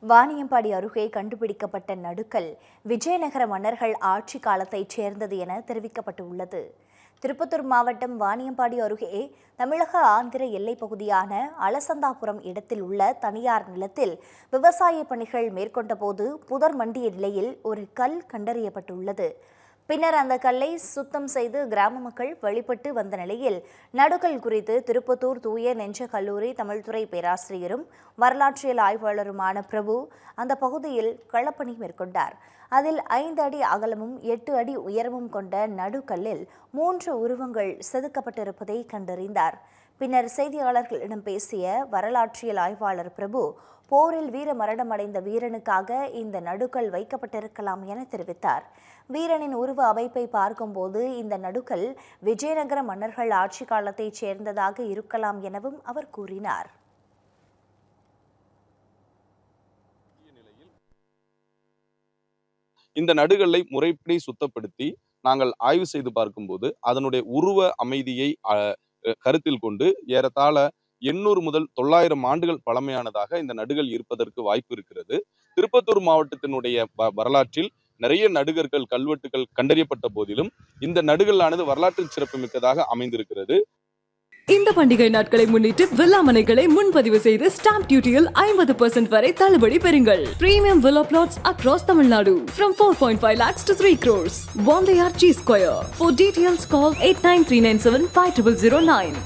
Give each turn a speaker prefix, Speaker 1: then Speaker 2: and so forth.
Speaker 1: வாணியம்பாடி அருகே கண்டுபிடிக்கப்பட்ட நடுக்கல் விஜயநகர மன்னர்கள் ஆட்சி காலத்தைச் சேர்ந்தது என தெரிவிக்கப்பட்டுள்ளது. திருப்பத்தூர் மாவட்டம் வாணியம்பாடி அருகே தமிழக ஆந்திர எல்லைப் பகுதியான அலசந்தாபுரம் இடத்தில் உள்ள தனியார் நிலத்தில் விவசாய பணிகள் மேற்கொண்டபோது புதர் மண்டிய நிலையில் ஒரு கல் கண்டறியப்பட்டுள்ளது. பின்னர் அந்த கல்லை சுத்தம் செய்து கிராம மக்கள் வழிபட்டு வந்த நிலையில் நடுக்கல் குறித்து திருப்பத்தூர் தூய நெஞ்ச கல்லூரி தமிழ்துறை பேராசிரியரும் வரலாற்றியல் ஆய்வாளருமான பிரபு அந்த பகுதியில் களப்பணி மேற்கொண்டார். அதில் 5 அடி அகலமும் 8 அடி உயரமும் கொண்ட நடுக்கல்லில் 3 உருவங்கள் செதுக்கப்பட்டிருப்பதை கண்டறிந்தார். பின்னர் செய்தியாளர்களிடம் பேசிய வரலாற்றியல் ஆய்வாளர் பிரபு, போரில் வீர மரணமடைந்த வீரனுக்காக இந்த நடுக்கல் வைக்கப்பட்டிருக்கலாம் என தெரிவித்தார். வீரனின் உருவ அமைப்பை பார்க்கும்போது இந்த நடுக்கல் விஜயநகர மன்னர்கள் ஆட்சி காலத்தைச் சேர்ந்ததாக இருக்கலாம் எனவும் அவர் கூறினார்.
Speaker 2: இந்த நடுகல்லை முறைப்படி சுத்தப்படுத்தி நாங்கள் ஆய்வு செய்து பார்க்கும்போது அதனுடைய உருவ அமைதியை கருத்தில் கொண்டு ஏறத்தாழ 800 முதல் 900 ஆண்டுகள் பழமையானதாக இந்த நடுகள் இருப்பதற்கு வாய்ப்பு இருக்கிறது. திருப்பத்தூர் மாவட்டத்தினுடைய வரலாற்றில் நிறைய நடுகர்கள் கல்வெட்டுகள் கண்டறியப்பட்ட போதிலும் இந்த நடுகல்லானது வரலாற்று சிறப்புமிக்கதாக அமைந்திருக்கிறது.
Speaker 3: இந்த பண்டிகை நாட்களை முன்னிட்டு வில்லா மனைகளை முன்பதிவு செய்து ஸ்டாம்ப் டியூட்டியில் 50% வரை தள்ளுபடி பெறுங்கள். Premium villa plots across Tamil Nadu from 4.5 lakhs to 3 crores. One G Square. For details call 8939750009.